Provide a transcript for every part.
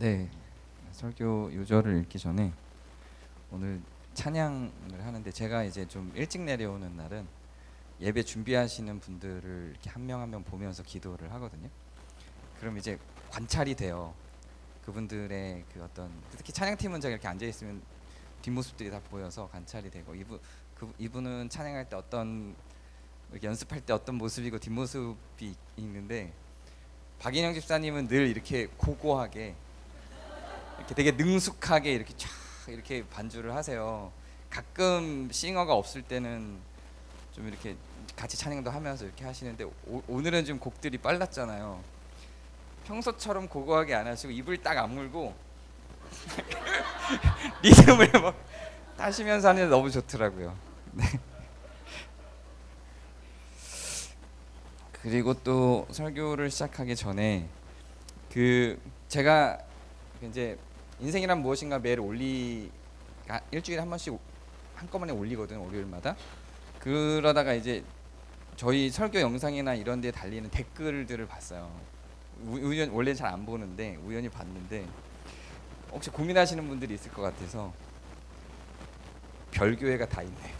네, 설교 요절을 읽기 전에 오늘 찬양을 하는데 제가 이제 좀 일찍 내려오는 날은 예배 준비하시는 분들을 이렇게 한 명 한 명 보면서 기도를 하거든요. 그럼 이제 관찰이 돼요. 그분들의 그 어떤 특히 찬양팀은 제가 이렇게 앉아 있으면 뒷모습들이 다 보여서 관찰이 되고 이분은 찬양할 때 어떤 이렇게 연습할 때 어떤 모습이고 뒷모습이 있는데 박인영 집사님은 늘 이렇게 고고하게 이렇게 되게 능숙하게 이렇게 쫙 이렇게 반주를 하세요. 가끔 싱어가 없을 때는 좀 이렇게 같이 찬양도 하면서 이렇게 하시는데 오늘은 좀 곡들이 빨랐잖아요. 평소처럼 고고하게 안 하시고 입을 딱 아물고 리듬을 막 타시면서 하는 게 너무 좋더라고요. 네. 그리고 또 설교를 시작하기 전에 제가 이제 인생이란 무엇인가 매일 일주일에 한 번씩 한꺼번에 올리거든요, 월요일마다. 그러다가 이제 저희 설교 영상이나 이런 데 달리는 댓글들을 봤어요. 원래 잘 안 보는데 우연히 봤는데 혹시 고민하시는 분들이 있을 것 같아서 별교회가 다 있네.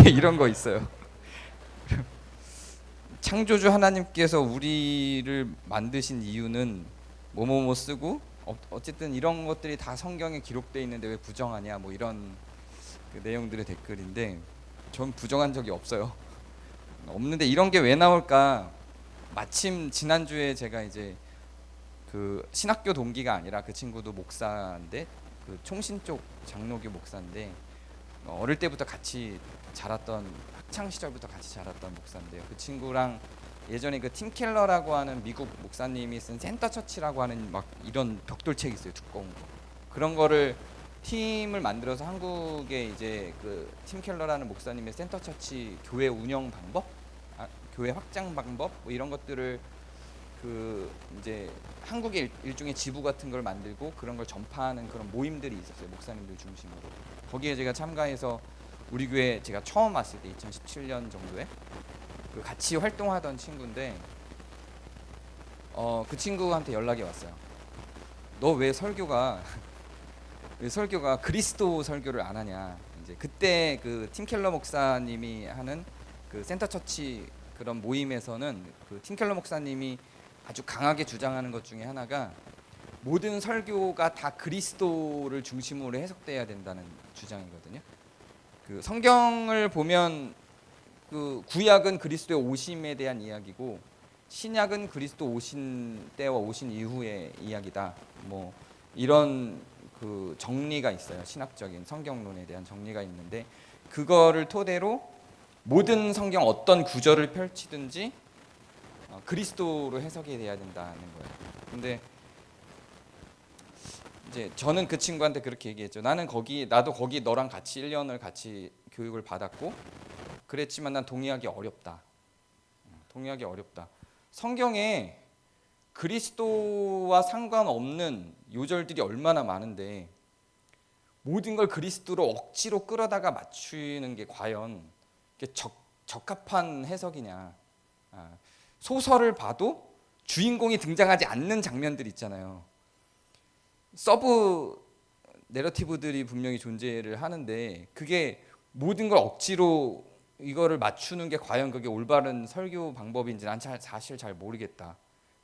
이런 거 있어요. 창조주 하나님께서 우리를 만드신 이유는 뭐뭐뭐 쓰고 어쨌든 이런 것들이 다 성경에 기록되어 있는데 왜 부정하냐 뭐 이런 그 내용들의 댓글인데 전 부정한 적이 없어요. 없는데 이런 게 왜 나올까? 마침 지난주에 제가 이제 그 신학교 동기가 아니라 그 친구도 목사인데 그 총신 쪽 장로교 목사인데 어릴 때부터 같이 자랐던 학창 시절부터 같이 자랐던 목사인데요. 그 친구랑 예전에 그 팀 켈러라고 하는 미국 목사님이 쓴 센터 처치라고 하는 막 이런 벽돌책 있어요, 두꺼운 거. 그런 거를 팀을 만들어서 한국에 이제 그 팀 켈러라는 목사님의 센터 처치 교회 운영 방법, 교회 확장 방법 뭐 이런 것들을 그 이제 한국의 일종의 지부 같은 걸 만들고 그런 걸 전파하는 그런 모임들이 있었어요, 목사님들 중심으로. 거기에 제가 참가해서 우리 교회 제가 처음 왔을 때 2017년 정도에 그 같이 활동하던 친구인데 그 친구한테 연락이 왔어요. 너 왜 설교가 그리스도 설교를 안 하냐. 이제 그때 그 팀 켈러 목사님이 하는 그 센터 처치 그런 모임에서는 그 팀 켈러 목사님이 아주 강하게 주장하는 것 중에 하나가 모든 설교가 다 그리스도를 중심으로 해석돼야 된다는 주장이거든요. 그 성경을 보면 그 구약은 그리스도의 오심에 대한 이야기고 신약은 그리스도 오신 때와 오신 이후의 이야기다. 뭐 이런 그 정리가 있어요. 신학적인 성경론에 대한 정리가 있는데 그거를 토대로 모든 성경 어떤 구절을 펼치든지 그리스도로 해석이 돼야 된다는 거예요. 근데 이제 저는 그 친구한테 그렇게 얘기했죠. 나도 거기 너랑 같이 1년을 같이 교육을 받았고 그랬지만 난 동의하기 어렵다. 동의하기 어렵다. 성경에 그리스도와 상관없는 요절들이 얼마나 많은데 모든 걸 그리스도로 억지로 끌어다가 맞추는 게 과연 적합한 해석이냐. 소설을 봐도 주인공이 등장하지 않는 장면들 있잖아요. 서브 내러티브들이 분명히 존재를 하는데 그게 모든 걸 억지로 이거를 맞추는 게 과연 그게 올바른 설교 방법인지 난 사실 잘 모르겠다.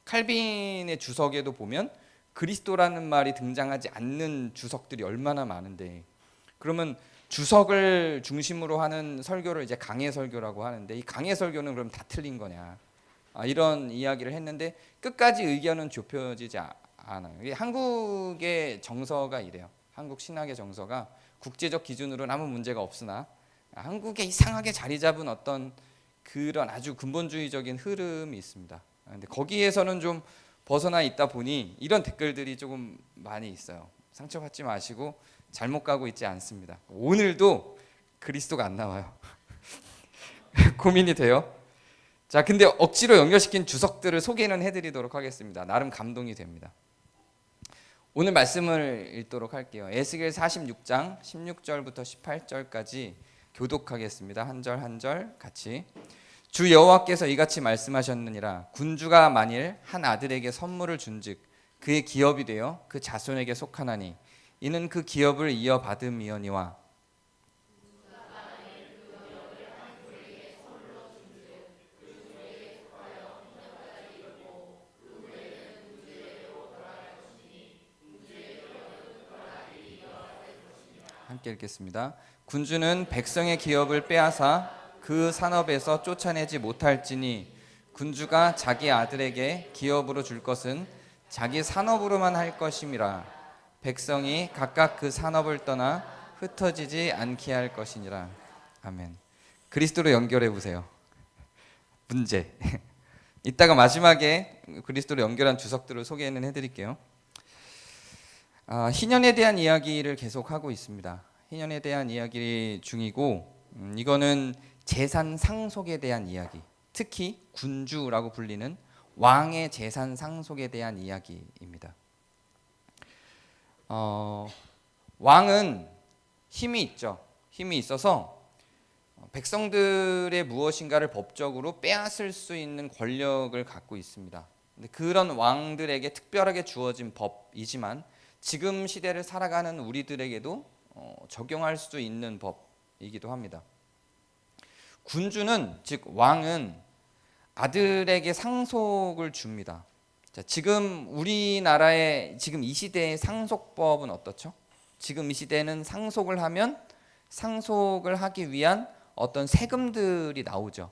칼빈의 주석에도 보면 그리스도라는 말이 등장하지 않는 주석들이 얼마나 많은데 그러면 주석을 중심으로 하는 설교를 이제 강해 설교라고 하는데 이 강해 설교는 그럼 다 틀린 거냐? 이런 이야기를 했는데 끝까지 의견은 좁혀지지 않아요. 이게 한국의 정서가 이래요. 한국 신학의 정서가 국제적 기준으로는 아무 문제가 없으나 한국에 이상하게 자리 잡은 어떤 그런 아주 근본주의적인 흐름이 있습니다. 근데 거기에서는 좀 벗어나 있다 보니 이런 댓글들이 조금 많이 있어요. 상처받지 마시고 잘못 가고 있지 않습니다. 오늘도 그리스도가 안 나와요. 고민이 돼요. 자, 근데 억지로 연결시킨 주석들을 소개는 해드리도록 하겠습니다. 나름 감동이 됩니다. 오늘 말씀을 읽도록 할게요. 에스겔 46장 16절부터 18절까지 교독하겠습니다. 한 절 한 절 같이. 주 여호와께서 이같이 말씀하셨느니라. 군주가 만일 한 아들에게 선물을 준즉 그의 기업이 되어 그 자손에게 속하나니 이는 그 기업을 이어받음이거니와. 함께 읽겠습니다. 군주는 백성의 기업을 빼앗아 그 산업에서 쫓아내지 못할지니 군주가 자기 아들에게 기업으로 줄 것은 자기 산업으로만 할 것임이라. 백성이 각각 그 산업을 떠나 흩어지지 않게 할 것이니라. 아멘. 그리스도로 연결해 보세요. 문제. 이따가 마지막에 그리스도로 연결한 주석들을 소개는 해드릴게요. 희년에 대한 이야기를 계속하고 있습니다. 희년에 대한 이야기 중이고 이거는 재산 상속에 대한 이야기, 특히 군주라고 불리는 왕의 재산 상속에 대한 이야기입니다. 왕은 힘이 있죠. 힘이 있어서 백성들의 무엇인가를 법적으로 빼앗을 수 있는 권력을 갖고 있습니다. 근데 그런 왕들에게 특별하게 주어진 법이지만 지금 시대를 살아가는 우리들에게도 적용할 수 있는 법이기도 합니다. 군주는, 즉 왕은 아들에게 상속을 줍니다. 자, 지금 우리나라의 지금 이 시대의 상속법은 어떻죠? 지금 이 시대는 상속을 하면 상속을 하기 위한 어떤 세금들이 나오죠.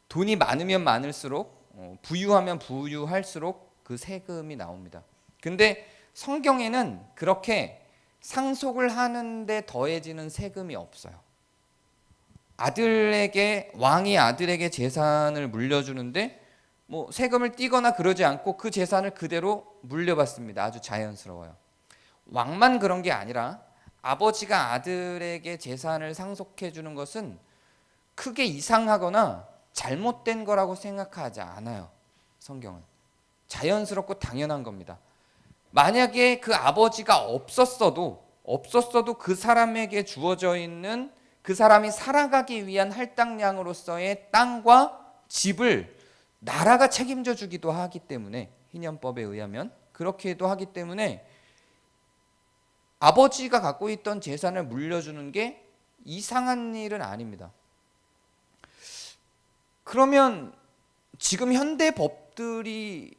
돈이 많으면 많을수록 부유하면 부유할수록 그 세금이 나옵니다. 근데 성경에는 그렇게 상속을 하는데 더해지는 세금이 없어요. 왕이 아들에게 재산을 물려주는데 뭐 세금을 떼거나 그러지 않고 그 재산을 그대로 물려받습니다. 아주 자연스러워요. 왕만 그런 게 아니라 아버지가 아들에게 재산을 상속해 주는 것은 크게 이상하거나 잘못된 거라고 생각하지 않아요. 성경은 자연스럽고 당연한 겁니다. 만약에 그 아버지가 없었어도 그 사람에게 주어져 있는 그 사람이 살아가기 위한 할당량으로서의 땅과 집을 나라가 책임져 주기도 하기 때문에, 희년법에 의하면 그렇게도 하기 때문에 아버지가 갖고 있던 재산을 물려주는 게 이상한 일은 아닙니다. 그러면 지금 현대 법들이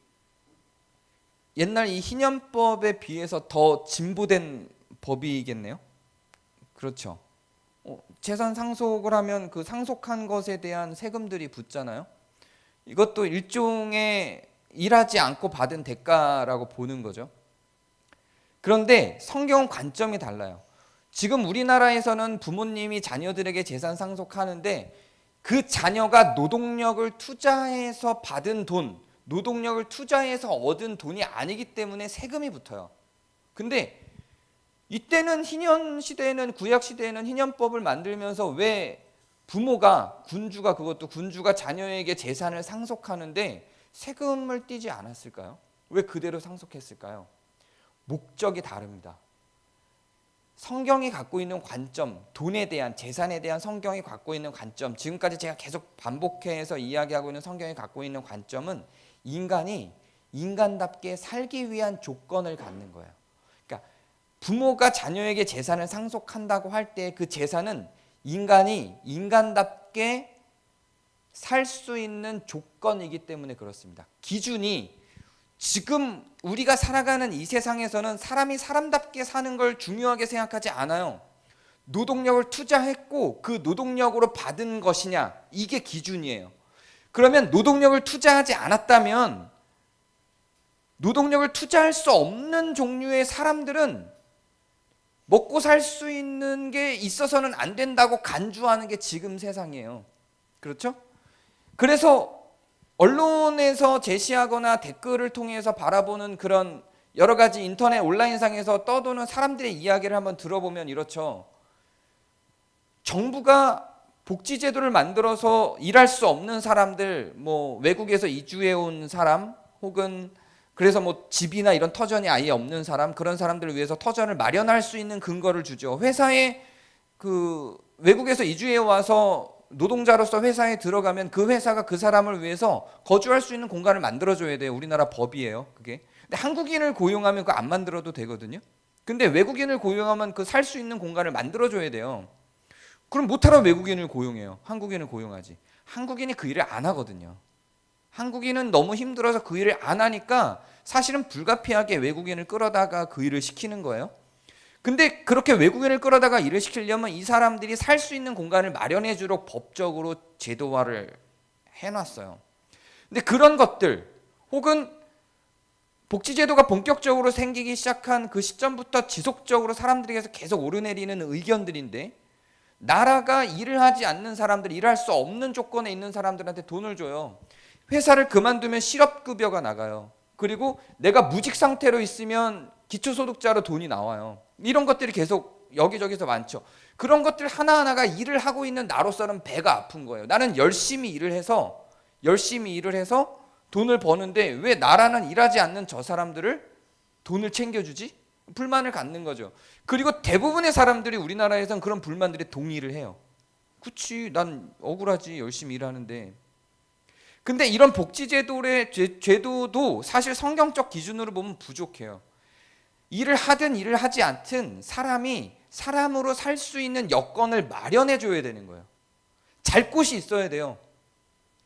옛날 이 희년법에 비해서 더 진보된 법이겠네요. 그렇죠. 재산 상속을 하면 그 상속한 것에 대한 세금들이 붙잖아요. 이것도 일종의 일하지 않고 받은 대가라고 보는 거죠. 그런데 성경은 관점이 달라요. 지금 우리나라에서는 부모님이 자녀들에게 재산 상속하는데 그 자녀가 노동력을 투자해서 받은 돈, 노동력을 투자해서 얻은 돈이 아니기 때문에 세금이 붙어요. 근데 이때는 희년 시대에는, 구약 시대에는 희년법을 만들면서 왜 군주가 자녀에게 재산을 상속하는데 세금을 떼지 않았을까요? 왜 그대로 상속했을까요? 목적이 다릅니다. 성경이 갖고 있는 관점, 돈에 대한, 재산에 대한 성경이 갖고 있는 관점, 지금까지 제가 계속 반복해서 이야기하고 있는 성경이 갖고 있는 관점은 인간이 인간답게 살기 위한 조건을 갖는 거예요. 그러니까 부모가 자녀에게 재산을 상속한다고 할 때 그 재산은 인간이 인간답게 살 수 있는 조건이기 때문에 그렇습니다. 기준이 지금 우리가 살아가는 이 세상에서는 사람이 사람답게 사는 걸 중요하게 생각하지 않아요. 노동력을 투자했고 그 노동력으로 받은 것이냐, 이게 기준이에요. 그러면 노동력을 투자하지 않았다면, 노동력을 투자할 수 없는 종류의 사람들은 먹고 살 수 있는 게 있어서는 안 된다고 간주하는 게 지금 세상이에요. 그렇죠? 그래서 언론에서 제시하거나 댓글을 통해서 바라보는 그런 여러 가지 인터넷 온라인상에서 떠도는 사람들의 이야기를 한번 들어보면 이렇죠. 정부가 복지제도를 만들어서 일할 수 없는 사람들, 외국에서 이주해 온 사람, 혹은 그래서 집이나 이런 터전이 아예 없는 사람, 그런 사람들을 위해서 터전을 마련할 수 있는 근거를 주죠. 회사에 외국에서 이주해 와서 노동자로서 회사에 들어가면 그 회사가 그 사람을 위해서 거주할 수 있는 공간을 만들어줘야 돼요. 우리나라 법이에요, 그게. 근데 한국인을 고용하면 그거 안 만들어도 되거든요. 근데 외국인을 고용하면 그 살 수 있는 공간을 만들어줘야 돼요. 그럼 못하러 외국인을 고용해요. 한국인을 고용하지. 한국인이 그 일을 안 하거든요. 한국인은 너무 힘들어서 그 일을 안 하니까 사실은 불가피하게 외국인을 끌어다가 그 일을 시키는 거예요. 근데 그렇게 외국인을 끌어다가 일을 시키려면 이 사람들이 살 수 있는 공간을 마련해 주도록 법적으로 제도화를 해놨어요. 근데 그런 것들 혹은 복지제도가 본격적으로 생기기 시작한 그 시점부터 지속적으로 사람들에게서 계속 오르내리는 의견들인데, 나라가 일을 하지 않는 사람들, 일할 수 없는 조건에 있는 사람들한테 돈을 줘요. 회사를 그만두면 실업급여가 나가요. 그리고 내가 무직 상태로 있으면 기초소득자로 돈이 나와요. 이런 것들이 계속 여기저기서 많죠. 그런 것들 하나하나가 일을 하고 있는 나로서는 배가 아픈 거예요. 나는 열심히 일을 해서 돈을 버는데 왜 나라는 일하지 않는 저 사람들을 돈을 챙겨주지? 불만을 갖는 거죠. 그리고 대부분의 사람들이 우리나라에선 그런 불만들에 동의를 해요. 그치, 난 억울하지, 열심히 일하는데. 근데 이런 복지제도의 제도도 사실 성경적 기준으로 보면 부족해요. 일을 하든 일을 하지 않든 사람이 사람으로 살 수 있는 여건을 마련해 줘야 되는 거예요. 잘 곳이 있어야 돼요.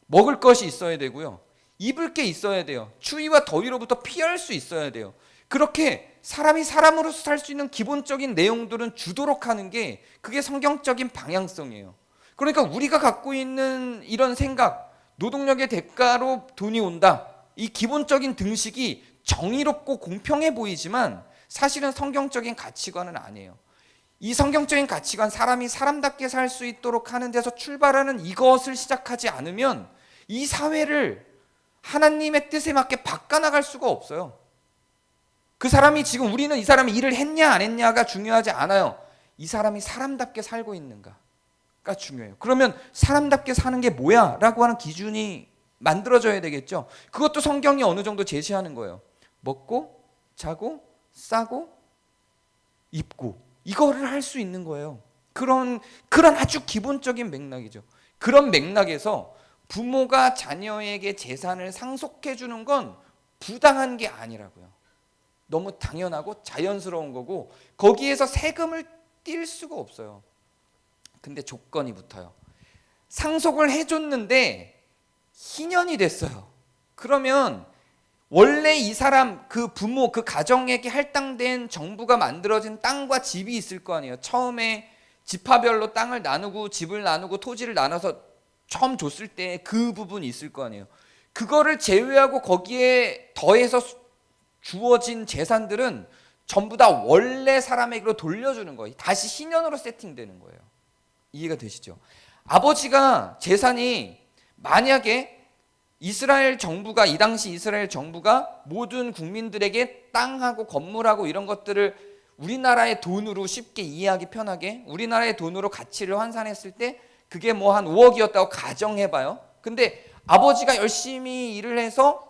먹을 것이 있어야 되고요. 입을 게 있어야 돼요. 추위와 더위로부터 피할 수 있어야 돼요. 그렇게 사람이 사람으로서 살 수 있는 기본적인 내용들은 주도록 하는 게 그게 성경적인 방향성이에요. 그러니까 우리가 갖고 있는 이런 생각, 노동력의 대가로 돈이 온다, 이 기본적인 등식이 정의롭고 공평해 보이지만 사실은 성경적인 가치관은 아니에요. 이 성경적인 가치관, 사람이 사람답게 살 수 있도록 하는 데서 출발하는 이것을 시작하지 않으면 이 사회를 하나님의 뜻에 맞게 바꿔나갈 수가 없어요. 그 사람이 지금 우리는 이 사람이 일을 했냐 안 했냐가 중요하지 않아요. 이 사람이 사람답게 살고 있는가가 중요해요. 그러면 사람답게 사는 게 뭐야? 라고 하는 기준이 만들어져야 되겠죠. 그것도 성경이 어느 정도 제시하는 거예요. 먹고 자고 싸고 입고, 이거를 할 수 있는 거예요. 그런 아주 기본적인 맥락이죠. 그런 맥락에서 부모가 자녀에게 재산을 상속해 주는 건 부당한 게 아니라고요. 너무 당연하고 자연스러운 거고 거기에서 세금을 띨 수가 없어요. 근데 조건이 붙어요. 상속을 해줬는데 희년이 됐어요. 그러면 원래 이 사람, 그 부모, 그 가정에게 할당된 정부가 만들어진 땅과 집이 있을 거 아니에요. 처음에 지파별로 땅을 나누고 집을 나누고 토지를 나눠서 처음 줬을 때 그 부분이 있을 거 아니에요. 그거를 제외하고 거기에 더해서 주어진 재산들은 전부 다 원래 사람에게로 돌려주는 거예요. 다시 희년으로 세팅되는 거예요. 이해가 되시죠? 아버지가 재산이 만약에 이스라엘 정부가, 이 당시 이스라엘 정부가 모든 국민들에게 땅하고 건물하고 이런 것들을 우리나라의 돈으로 쉽게 이해하기 편하게 우리나라의 돈으로 가치를 환산했을 때 그게 뭐 한 5억이었다고 가정해봐요. 근데 아버지가 열심히 일을 해서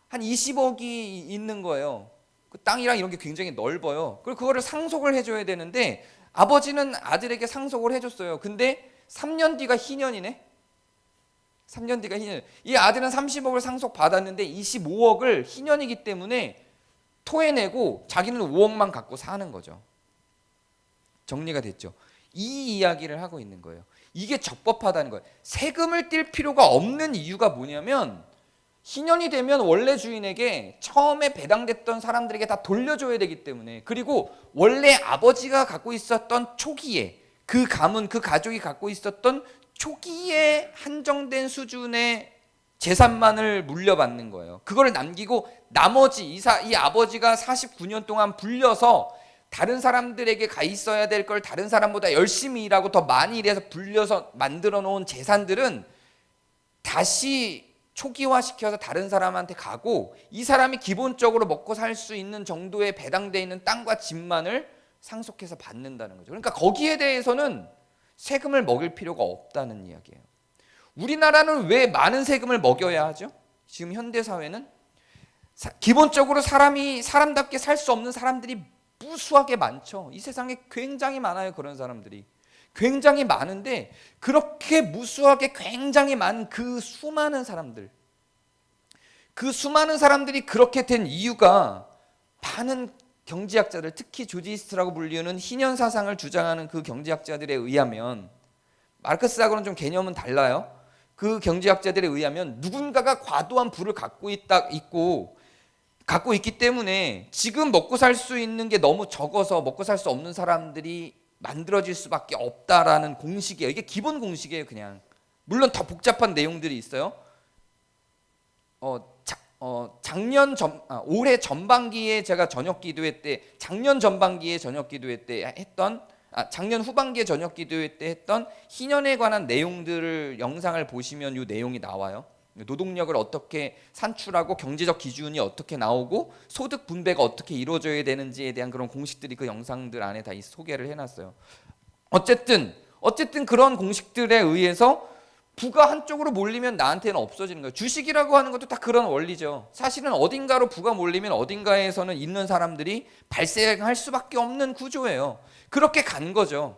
한 20억이 있는 거예요. 그 땅이랑 이런 게 굉장히 넓어요. 그리고 그거를 상속을 해줘야 되는데 아버지는 아들에게 상속을 해줬어요. 근데 3년 뒤가 희년이네. 3년 뒤가 희년. 이 아들은 30억을 상속 받았는데 25억을 희년이기 때문에 토해내고 자기는 5억만 갖고 사는 거죠. 정리가 됐죠? 이 이야기를 하고 있는 거예요. 이게 적법하다는 거예요. 세금을 띨 필요가 없는 이유가 뭐냐면 희년이 되면 원래 주인에게 처음에 배당됐던 사람들에게 다 돌려줘야 되기 때문에, 그리고 원래 아버지가 갖고 있었던 초기에 그 가문, 그 가족이 갖고 있었던 초기에 한정된 수준의 재산만을 물려받는 거예요. 그걸 남기고 나머지 이 아버지가 49년 동안 불려서 다른 사람들에게 가 있어야 될 걸 다른 사람보다 열심히 일하고 더 많이 일해서 불려서 만들어 놓은 재산들은 다시 초기화시켜서 다른 사람한테 가고, 이 사람이 기본적으로 먹고 살 수 있는 정도의 배당되어 있는 땅과 집만을 상속해서 받는다는 거죠. 그러니까 거기에 대해서는 세금을 먹일 필요가 없다는 이야기예요. 우리나라는 왜 많은 세금을 먹여야 하죠? 지금 현대사회는 기본적으로 사람이 사람답게 살 수 없는 사람들이 무수하게 많죠. 이 세상에 굉장히 많아요, 그런 사람들이. 굉장히 많은데 그렇게 무수하게 굉장히 많은 그 수많은 사람들이 그렇게 된 이유가 많은 경제학자들, 특히 조지스트라고 불리는 희년 사상을 주장하는 그 경제학자들에 의하면, 마르크스하고는 좀 개념은 달라요. 그 경제학자들에 의하면 누군가가 과도한 부를 갖고 있기 때문에 지금 먹고 살 수 있는 게 너무 적어서 먹고 살 수 없는 사람들이 만들어질 수밖에 없다라는 공식이에요. 이게 기본 공식이에요, 그냥. 물론 더 복잡한 내용들이 있어요. 올해 전반기에 제가 저녁 기도회 때, 작년 전반기에 저녁 기도회 때 했던, 작년 후반기에 저녁 기도회 때 했던 희년에 관한 내용들을 영상을 보시면 이 내용이 나와요. 노동력을 어떻게 산출하고 경제적 기준이 어떻게 나오고 소득 분배가 어떻게 이루어져야 되는지에 대한 그런 공식들이 그 영상들 안에 다 소개를 해놨어요. 어쨌든 그런 공식들에 의해서 부가 한쪽으로 몰리면 나한테는 없어지는 거예요. 주식이라고 하는 것도 다 그런 원리죠. 사실은 어딘가로 부가 몰리면 어딘가에서는 있는 사람들이 발생할 수밖에 없는 구조예요. 그렇게 간 거죠.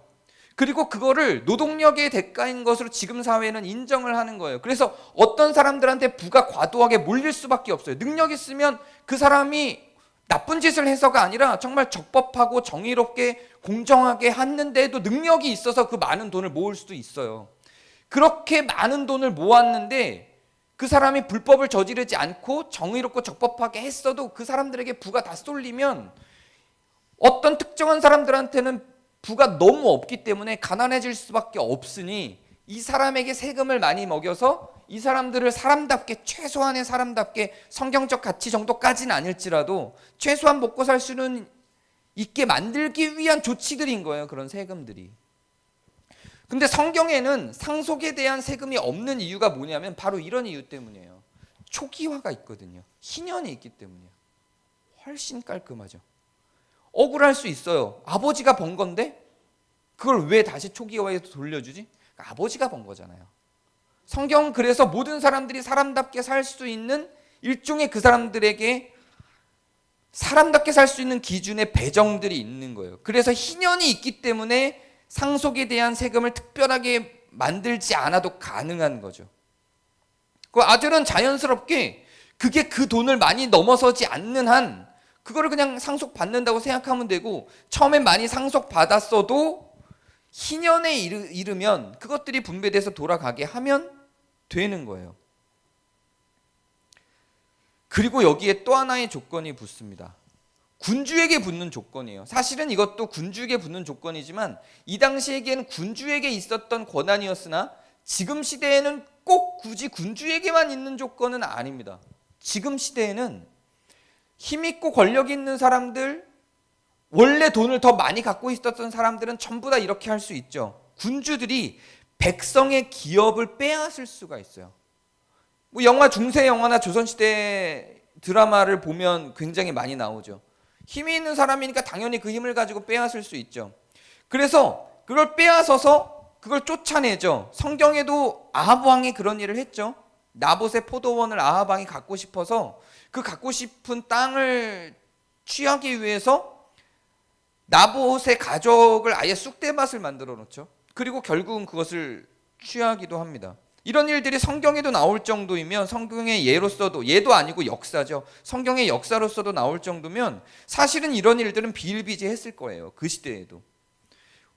그리고 그거를 노동력의 대가인 것으로 지금 사회는 인정을 하는 거예요. 그래서 어떤 사람들한테 부가 과도하게 몰릴 수밖에 없어요. 능력 있으면 그 사람이 나쁜 짓을 해서가 아니라 정말 적법하고 정의롭게 공정하게 했는데도 능력이 있어서 그 많은 돈을 모을 수도 있어요. 그렇게 많은 돈을 모았는데 그 사람이 불법을 저지르지 않고 정의롭고 적법하게 했어도 그 사람들에게 부가 다 쏠리면 어떤 특정한 사람들한테는 부가 너무 없기 때문에 가난해질 수밖에 없으니 이 사람에게 세금을 많이 먹여서 이 사람들을 사람답게, 최소한의 사람답게 성경적 가치 정도까지는 아닐지라도 최소한 먹고 살 수는 있게 만들기 위한 조치들인 거예요. 그런 세금들이. 근데 성경에는 상속에 대한 세금이 없는 이유가 뭐냐면 바로 이런 이유 때문이에요. 초기화가 있거든요. 희년이 있기 때문이에요. 훨씬 깔끔하죠. 억울할 수 있어요. 아버지가 번 건데 그걸 왜 다시 초기화해서 돌려주지? 그러니까 아버지가 번 거잖아요. 성경은 그래서 모든 사람들이 사람답게 살 수 있는 일종의 그 사람들에게 사람답게 살 수 있는 기준의 배정들이 있는 거예요. 그래서 희년이 있기 때문에 상속에 대한 세금을 특별하게 만들지 않아도 가능한 거죠. 그 아들은 자연스럽게 그게 그 돈을 많이 넘어서지 않는 한 그거를 그냥 상속받는다고 생각하면 되고, 처음엔 많이 상속받았어도 희년에 이르면 그것들이 분배돼서 돌아가게 하면 되는 거예요. 그리고 여기에 또 하나의 조건이 붙습니다. 군주에게 붙는 조건이에요. 사실은 이것도 군주에게 붙는 조건이지만 이 당시에겐 군주에게 있었던 권한이었으나 지금 시대에는 꼭 굳이 군주에게만 있는 조건은 아닙니다. 지금 시대에는 힘있고 권력 있는 사람들, 원래 돈을 더 많이 갖고 있었던 사람들은 전부 다 이렇게 할 수 있죠. 군주들이 백성의 기업을 빼앗을 수가 있어요. 뭐 영화, 중세 영화나 조선시대 드라마를 보면 굉장히 많이 나오죠. 힘이 있는 사람이니까 당연히 그 힘을 가지고 빼앗을 수 있죠. 그래서 그걸 빼앗아서 그걸 쫓아내죠. 성경에도 아합 왕이 그런 일을 했죠. 나봇의 포도원을 아합 왕이 갖고 싶어서 그 갖고 싶은 땅을 취하기 위해서 나봇의 가족을 아예 쑥대밭을 만들어 놓죠. 그리고 결국은 그것을 취하기도 합니다. 이런 일들이 성경에도 나올 정도이면, 성경의 예로서도, 예도 아니고 역사죠. 성경의 역사로서도 나올 정도면 사실은 이런 일들은 비일비재했을 거예요. 그 시대에도.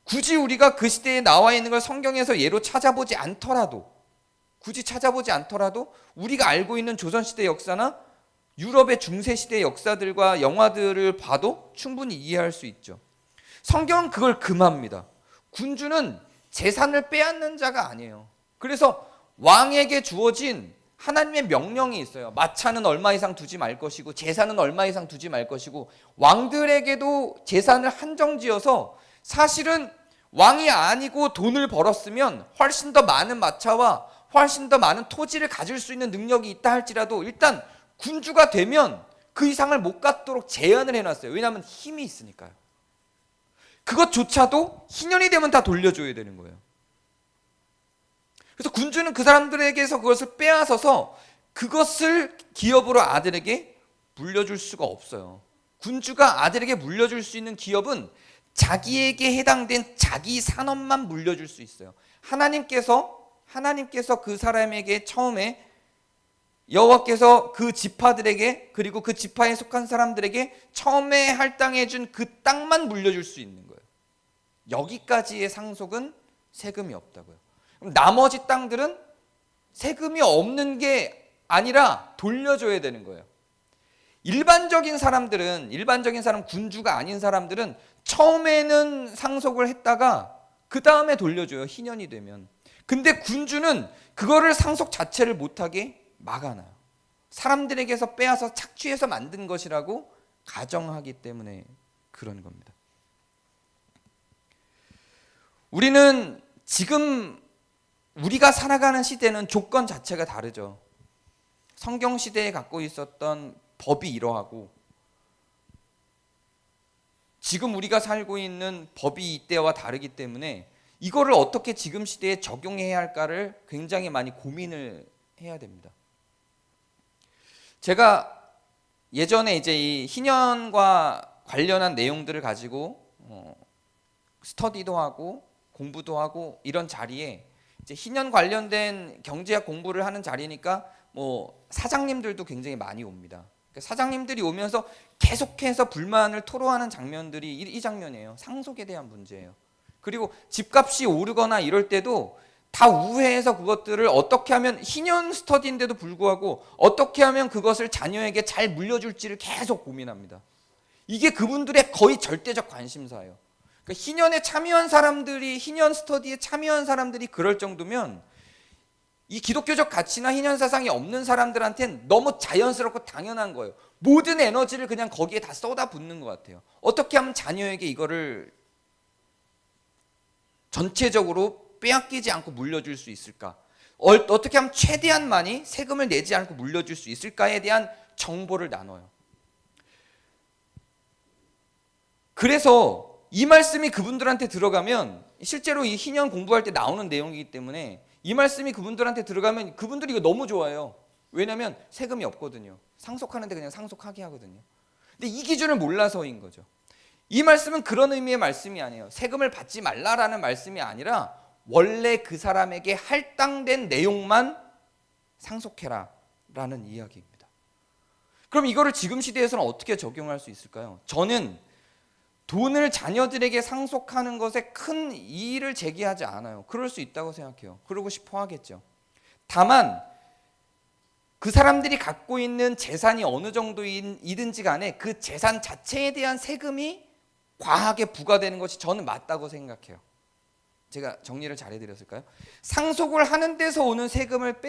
굳이 우리가 그 시대에 나와 있는 걸 성경에서 예로 찾아보지 않더라도, 굳이 찾아보지 않더라도 우리가 알고 있는 조선시대 역사나 유럽의 중세시대 역사들과 영화들을 봐도 충분히 이해할 수 있죠. 성경은 그걸 금합니다. 군주는 재산을 빼앗는 자가 아니에요. 그래서 왕에게 주어진 하나님의 명령이 있어요. 마차는 얼마 이상 두지 말 것이고 재산은 얼마 이상 두지 말 것이고, 왕들에게도 재산을 한정지어서 사실은 왕이 아니고 돈을 벌었으면 훨씬 더 많은 마차와 훨씬 더 많은 토지를 가질 수 있는 능력이 있다 할지라도 일단 군주가 되면 그 이상을 못 갖도록 제한을 해놨어요. 왜냐하면 힘이 있으니까요. 그것조차도 희년이 되면 다 돌려줘야 되는 거예요. 그래서 군주는 그 사람들에게서 그것을 빼앗아서 그것을 기업으로 아들에게 물려줄 수가 없어요. 군주가 아들에게 물려줄 수 있는 기업은 자기에게 해당된 자기 산업만 물려줄 수 있어요. 하나님께서 그 사람에게 처음에 여호와께서 그 지파들에게, 그리고 그 지파에 속한 사람들에게 처음에 할당해 준 그 땅만 물려줄 수 있는 거예요. 여기까지의 상속은 세금이 없다고요. 그럼 나머지 땅들은 세금이 없는 게 아니라 돌려줘야 되는 거예요. 일반적인 사람, 군주가 아닌 사람들은 처음에는 상속을 했다가 그 다음에 돌려줘요. 희년이 되면. 근데 군주는 그거를 상속 자체를 못하게 막아놔요. 사람들에게서 빼앗아 착취해서 만든 것이라고 가정하기 때문에 그런 겁니다. 우리는 지금 우리가 살아가는 시대는 조건 자체가 다르죠. 성경 시대에 갖고 있었던 법이 이러하고 지금 우리가 살고 있는 법이 이때와 다르기 때문에 이거를 어떻게 지금 시대에 적용해야 할까를 굉장히 많이 고민을 해야 됩니다. 제가 예전에 이제 이 희년과 관련한 내용들을 가지고 스터디도 하고 공부도 하고 이런 자리에 이제 희년 관련된 경제학 공부를 하는 자리니까 뭐 사장님들도 굉장히 많이 옵니다. 사장님들이 오면서 계속해서 불만을 토로하는 장면들이 이 장면이에요. 상속에 대한 문제예요. 그리고 집값이 오르거나 이럴 때도 다 우회해서 그것들을 어떻게 하면 희년 스터디인데도 불구하고 어떻게 하면 그것을 자녀에게 잘 물려줄지를 계속 고민합니다. 이게 그분들의 거의 절대적 관심사예요. 그러니까 희년 스터디에 참여한 사람들이 그럴 정도면 이 기독교적 가치나 희년 사상이 없는 사람들한테는 너무 자연스럽고 당연한 거예요. 모든 에너지를 그냥 거기에 다 쏟아붓는 것 같아요. 어떻게 하면 자녀에게 이거를 전체적으로 빼앗기지 않고 물려줄 수 있을까? 어떻게 하면 최대한 많이 세금을 내지 않고 물려줄 수 있을까에 대한 정보를 나눠요. 그래서 이 말씀이 그분들한테 들어가면, 실제로 이 희년 공부할 때 나오는 내용이기 때문에 이 말씀이 그분들한테 들어가면 그분들이 이거 너무 좋아해요. 왜냐하면 세금이 없거든요. 상속하는데 그냥 상속하게 하거든요. 근데 이 기준을 몰라서인 거죠. 이 말씀은 그런 의미의 말씀이 아니에요. 세금을 받지 말라라는 말씀이 아니라 원래 그 사람에게 할당된 내용만 상속해라 라는 이야기입니다. 그럼 이거를 지금 시대에서는 어떻게 적용할 수 있을까요? 저는 돈을 자녀들에게 상속하는 것에 큰 이의를 제기하지 않아요. 그럴 수 있다고 생각해요. 그러고 싶어 하겠죠. 다만 그 사람들이 갖고 있는 재산이 어느 정도이든지 간에 그 재산 자체에 대한 세금이 과하게 부과되는 것이 저는 맞다고 생각해요. 제가 정리를 잘 해드렸을까요? 상속을 하는 데서 오는 세금을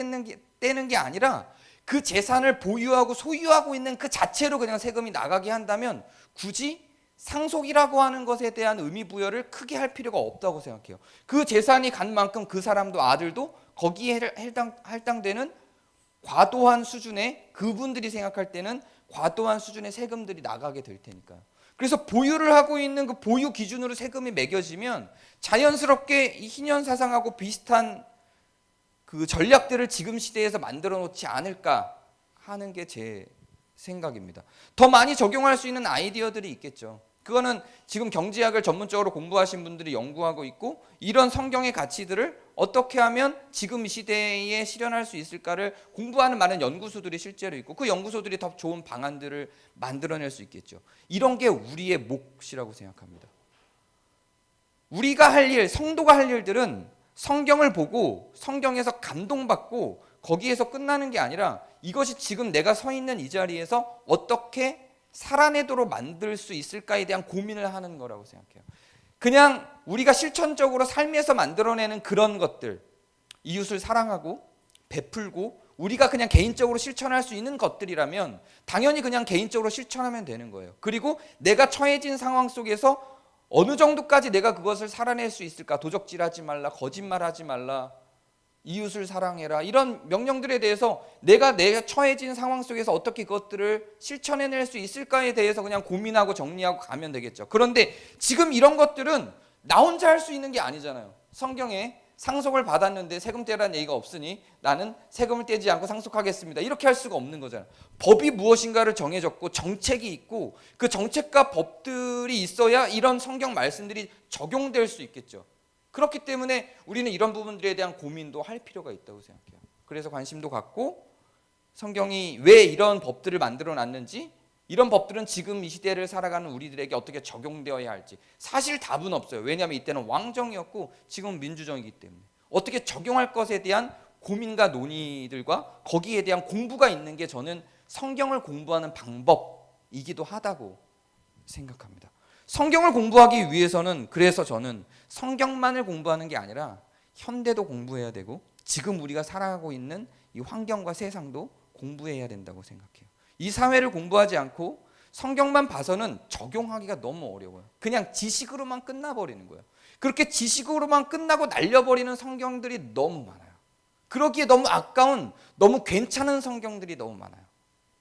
떼는 게 아니라 그 재산을 보유하고 소유하고 있는 그 자체로 그냥 세금이 나가게 한다면 굳이 상속이라고 하는 것에 대한 의미 부여를 크게 할 필요가 없다고 생각해요. 그 재산이 간 만큼 그 사람도 아들도 거기에 할당되는 과도한 수준의, 그분들이 생각할 때는 과도한 수준의 세금들이 나가게 될 테니까요. 그래서 보유를 하고 있는 그 보유 기준으로 세금이 매겨지면 자연스럽게 이 희년 사상하고 비슷한 그 전략들을 지금 시대에서 만들어 놓지 않을까 하는 게 제 생각입니다. 더 많이 적용할 수 있는 아이디어들이 있겠죠. 그거는 지금 경제학을 전문적으로 공부하신 분들이 연구하고 있고, 이런 성경의 가치들을 어떻게 하면 지금 이 시대에 실현할 수 있을까를 공부하는 많은 연구소들이 실제로 있고, 그 연구소들이 더 좋은 방안들을 만들어낼 수 있겠죠. 이런 게 우리의 몫이라고 생각합니다. 우리가 할 일, 성도가 할 일들은 성경을 보고 성경에서 감동받고 거기에서 끝나는 게 아니라 이것이 지금 내가 서 있는 이 자리에서 어떻게 살아내도록 만들 수 있을까에 대한 고민을 하는 거라고 생각해요. 그냥 우리가 실천적으로 삶에서 만들어내는 그런 것들, 이웃을 사랑하고 베풀고 우리가 그냥 개인적으로 실천할 수 있는 것들이라면 당연히 그냥 개인적으로 실천하면 되는 거예요. 그리고 내가 처해진 상황 속에서 어느 정도까지 내가 그것을 살아낼 수 있을까? 도적질하지 말라, 거짓말하지 말라, 이웃을 사랑해라, 이런 명령들에 대해서 내가 처해진 상황 속에서 어떻게 그것들을 실천해낼 수 있을까에 대해서 그냥 고민하고 정리하고 가면 되겠죠. 그런데 지금 이런 것들은 나 혼자 할 수 있는 게 아니잖아요. 성경에 상속을 받았는데 세금 떼라는 얘기가 없으니 나는 세금을 떼지 않고 상속하겠습니다. 이렇게 할 수가 없는 거잖아요. 법이 무엇인가를 정해졌고 정책이 있고 그 정책과 법들이 있어야 이런 성경 말씀들이 적용될 수 있겠죠. 그렇기 때문에 우리는 이런 부분들에 대한 고민도 할 필요가 있다고 생각해요. 그래서 관심도 갖고 성경이 왜 이런 법들을 만들어 놨는지, 이런 법들은 지금 이 시대를 살아가는 우리들에게 어떻게 적용되어야 할지 사실 답은 없어요. 왜냐하면 이때는 왕정이었고 지금은 민주정이기 때문에 어떻게 적용할 것에 대한 고민과 논의들과 거기에 대한 공부가 있는 게 저는 성경을 공부하는 방법이기도 하다고 생각합니다. 성경을 공부하기 위해서는 그래서 저는 성경만을 공부하는 게 아니라 현대도 공부해야 되고 지금 우리가 살아가고 있는 이 환경과 세상도 공부해야 된다고 생각해요. 이 사회를 공부하지 않고 성경만 봐서는 적용하기가 너무 어려워요. 그냥 지식으로만 끝나버리는 거예요. 그렇게 지식으로만 끝나고 날려버리는 성경들이 너무 많아요. 그러기에 너무 아까운, 너무 괜찮은 성경들이 너무 많아요.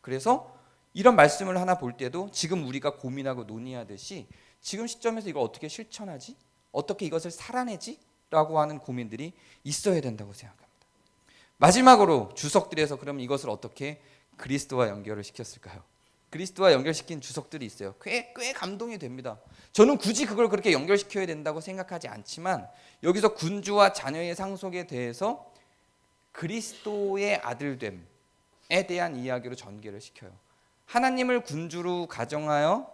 그래서 이런 말씀을 하나 볼 때도 지금 우리가 고민하고 논의하듯이 지금 시점에서 이걸 어떻게 실천하지? 어떻게 이것을 살아내지? 라고 하는 고민들이 있어야 된다고 생각합니다. 마지막으로 주석들에서 그럼 이것을 어떻게 그리스도와 연결을 시켰을까요? 그리스도와 연결시킨 주석들이 있어요. 꽤 감동이 됩니다. 저는 굳이 그걸 그렇게 연결시켜야 된다고 생각하지 않지만 여기서 군주와 자녀의 상속에 대해서 그리스도의 아들됨에 대한 이야기로 전개를 시켜요. 하나님을 군주로 가정하여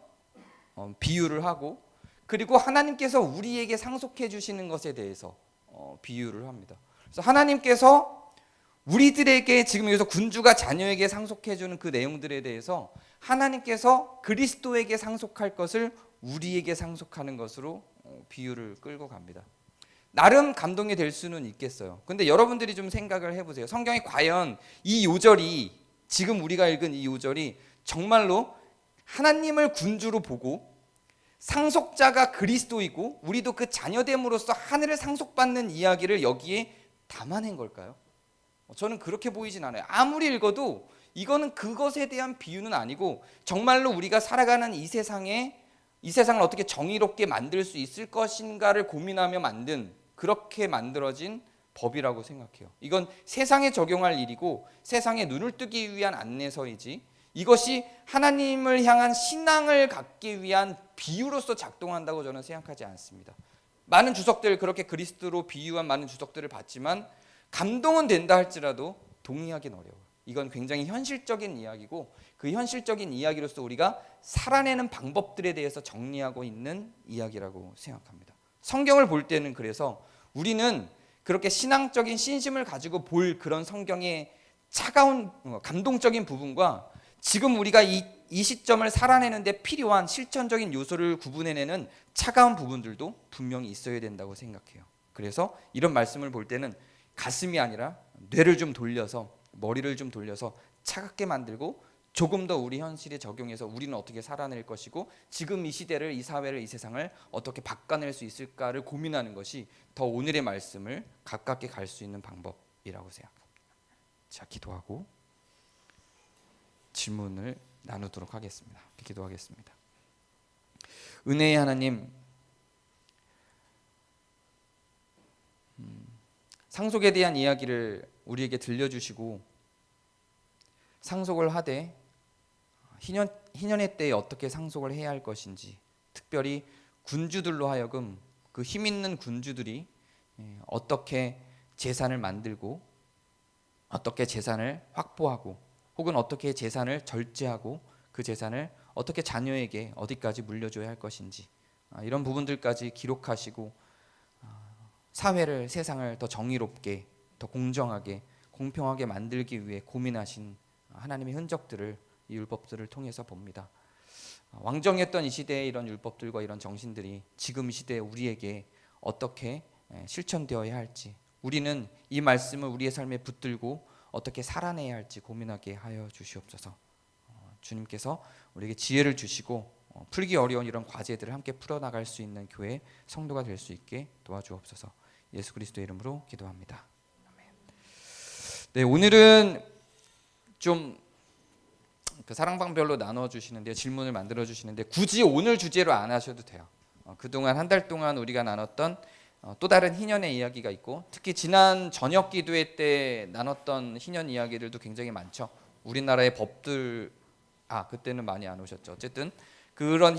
비유를 하고 그리고 하나님께서 우리에게 상속해 주시는 것에 대해서 비유를 합니다. 그래서 하나님께서 우리들에게 지금 여기서 군주가 자녀에게 상속해 주는 그 내용들에 대해서 하나님께서 그리스도에게 상속할 것을 우리에게 상속하는 것으로 비유를 끌고 갑니다. 나름 감동이 될 수는 있겠어요. 근데 여러분들이 좀 생각을 해보세요. 성경이 과연 이 요절이, 지금 우리가 읽은 이 요절이 정말로 하나님을 군주로 보고 상속자가 그리스도이고 우리도 그 자녀됨으로써 하늘을 상속받는 이야기를 여기에 담아낸 걸까요? 저는 그렇게 보이진 않아요. 아무리 읽어도 이거는 그것에 대한 비유는 아니고 정말로 우리가 살아가는 이 세상을 어떻게 정의롭게 만들 수 있을 것인가를 고민하며 만든, 그렇게 만들어진 법이라고 생각해요. 이건 세상에 적용할 일이고 세상에 눈을 뜨기 위한 안내서이지 이것이 하나님을 향한 신앙을 갖기 위한 비유로서 작동한다고 저는 생각하지 않습니다. 많은 주석들, 그렇게 그리스도로 비유한 많은 주석들을 봤지만 감동은 된다 할지라도 동의하기는 어려워요. 이건 굉장히 현실적인 이야기고 그 현실적인 이야기로서 우리가 살아내는 방법들에 대해서 정리하고 있는 이야기라고 생각합니다. 성경을 볼 때는 그래서 우리는 그렇게 신앙적인 신심을 가지고 볼 그런 성경의 차가운 감동적인 부분과 지금 우리가 이 시점을 살아내는데 필요한 실천적인 요소를 구분해내는 차가운 부분들도 분명히 있어야 된다고 생각해요. 그래서 이런 말씀을 볼 때는 가슴이 아니라 뇌를 좀 돌려서, 머리를 좀 돌려서 차갑게 만들고 조금 더 우리 현실에 적용해서 우리는 어떻게 살아낼 것이고 지금 이 시대를, 이 사회를, 이 세상을 어떻게 바꿔낼 수 있을까를 고민하는 것이 더 오늘의 말씀을 가깝게 갈 수 있는 방법이라고 생각합니다. 자, 기도하고 질문을 나누도록 하겠습니다. 기도하겠습니다. 은혜의 하나님, 상속에 대한 이야기를 우리에게 들려주시고 상속을 하되 희년의 때에 어떻게 상속을 해야 할 것인지, 특별히 군주들로 하여금 그 힘 있는 군주들이 어떻게 재산을 만들고 어떻게 재산을 확보하고 혹은 어떻게 재산을 절제하고 그 재산을 어떻게 자녀에게 어디까지 물려줘야 할 것인지, 이런 부분들까지 기록하시고 사회를, 세상을 더 정의롭게, 더 공정하게, 공평하게 만들기 위해 고민하신 하나님의 흔적들을 이 율법들을 통해서 봅니다. 왕정이었던 이 시대의 이런 율법들과 이런 정신들이 지금 이 시대에 우리에게 어떻게 실천되어야 할지, 우리는 이 말씀을 우리의 삶에 붙들고 어떻게 살아내야 할지 고민하게 하여 주시옵소서. 주님께서 우리에게 지혜를 주시고 풀기 어려운 이런 과제들을 함께 풀어나갈 수 있는 교회 성도가 될 수 있게 도와주옵소서. 예수 그리스도의 이름으로 기도합니다. 아멘. 네, 오늘은 좀 그 사랑방별로 나눠주시는데, 질문을 만들어주시는데 굳이 오늘 주제로 안 하셔도 돼요. 그동안 한 달 동안 우리가 나눴던 또 다른 희년의 이야기가 있고, 특히 지난 저녁 기도회 때 나눴던 희년 이야기들도 굉장히 많죠. 우리나라의 법들, 그때는 많이 안 오셨죠. 어쨌든 그런